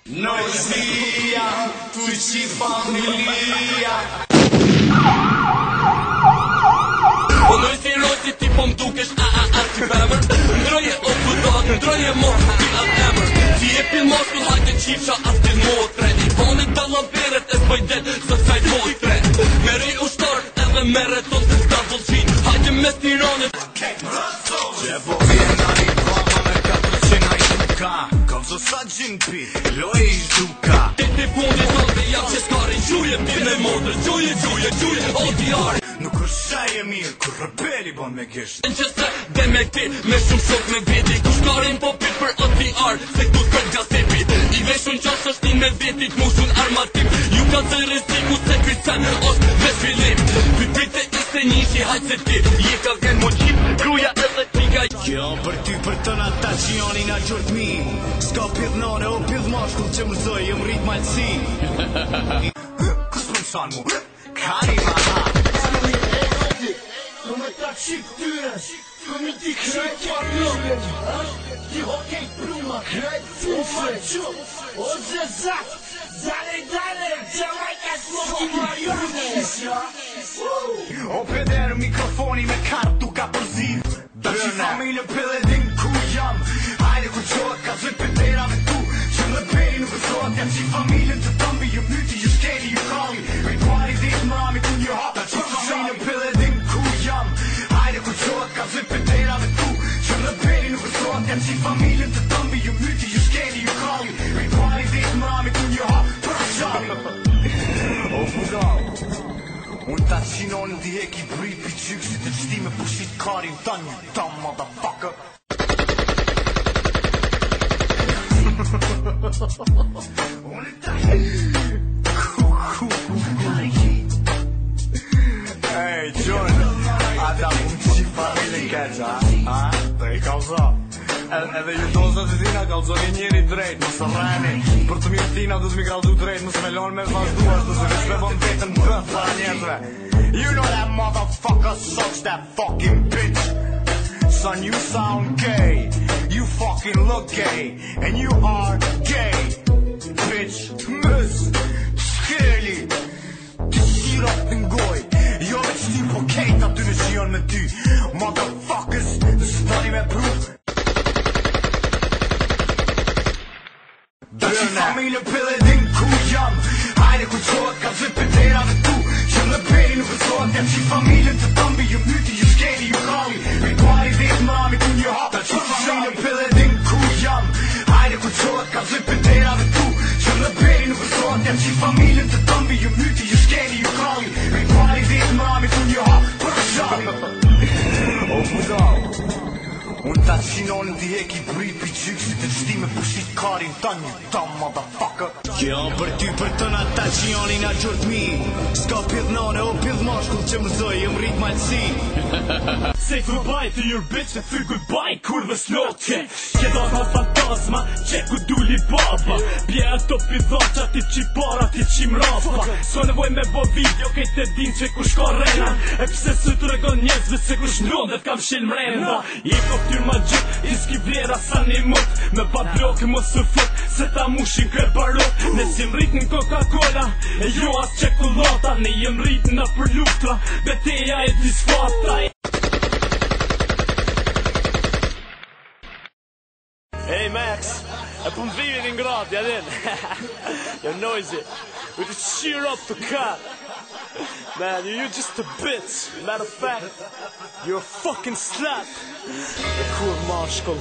Noisia, tu ci familia. Po noi si rojti ti po m'dukesh ti femër. Ndroje o kudat, ndroje mo ti atë emër. Ti e pil moshkull hajde qifsha ati motre. I bonit të lamperet e s'pojdet së saj motre. Meri ushtarët edhe mere ton se s'ka vullqin. Hajde mes tiranit. Që po vjena i bama me 400 i duka. Kovzo sa gjimpi, loj i shduka. Ti fundi sote jam që s'karin gjuje. Ti me modrë, gjuje, o diari. Nuk është shaj e mirë, kur rebeli bon me gisht. Në që se dhe me ti, me shumë shok me veti. Ku shkarin po pit për OTR, se këtu t'kët gazepi. I veshun qash është një me veti, t'mushun armatim. Ju ka të riziku se krycen është vesh filim. Pypite ishte njëshi, hajtë se ti, je ka gen mo qip, gruja edhe tika. Kjo për ty për të nga ta që janë i nga gjort mi. S'ka pidh nane o pidh mashkull që mërzoj, jëm rrit malësi. Kus për mësan mu, kari ma ha. Në me ta qip tyre, këmi ti krejt parlovet. Ti hokej pruma, krejt fufe. O zezat, dale, Jamaica smoky marionette. O peder mikrofoni me kartu ka përzir. Da që familje pille din ku jam. Hajde ku qohet ka zëj pedera me tu. Që më beri nukësot, ja që familjen të tëmbi. Ju myti, ju skeri, ju kalli. Rituali dit mami ku një hap. Da që familje pille din ku jam. Hajde ku qohet ka zëj pedera me tu. Që më beri nukësot, ja që familjen të tëmbi. Ju myti, ju skeri, ju kalli. Rituali dit mami ku një hap. Për shami. O fugal. Unë ta qinonin t'i heki bripi qyksit e qti me pushit karin ta një tam, motherfucker. Unë ta Ej, John, ata mund që familje keqa, ha? Të i kalzo. Edhe ju dozët e tina kalzoni njeri drejt, mësë rreni. Për të mirë tina du t'mi kalzu drejt, mësë me lonë me vazhdu ashtu se veç me bon vetën bëth para njerëzve. You know that motherfucker sucks that fucking bitch. Son, you sound gay, you fucking look gay, and you are gay, bitch. Mës, shkeli, të shirot të ngoj, jo veç ti po kejt aty në shion me ty. Motherfuckers, dhe s'tani me proof. Da që familje pille din ku jam. Hajde ku qohet ka zëj pedera me tu. Që më beri nukësot, ja që familjen të tëmbi. Ju myti, ju skeri, ju kalli. Rituali dit mami ku një hap. Da që familje pille din ku jam. Hajde ku qohet ka zëj pedera me tu. Që më beri nukësot, ja që familjen të tëmbi. Ju myti, ju skeri, ju kalli. Rituali dit mami ku një hap. Për shami. O fudal. Unë ta qinonin t'i heki bripi qyksit e qti me pushit karin ta një tam, motherfucker. Kjo për ty për të nga ta që janë i nga gjort mi. S'ka pidh nane o pidh mashkull që mërzoj, jëm rrit malësi. Say goodbye to your bitch and feel goodbye kurve s'loke. Kjeda ka fantasma, që ku duli baba. Bje ato pidhoqa ti qi para, ti qi mrapa. S'ka nevoj me bo video, kejt e din që ku shka rena. E pse së të regon njëzve se ku shnondet kam shil mrenda. I koptyr ma gjut, i s'ki vlera sa një mut. Me pa bloke mos së fut, se ta mushin kër barot. Ne si mrit në Coca-Cola, e jo as qekullata. Ne jem rrit në për luftra, beteja e disfata. Hey Max, e pun virin in grad, ja din. You're noisy. We just cheer up the cat. Man, you're just a bitch. Matter of fact, you're a fucking slut. The cool marshal.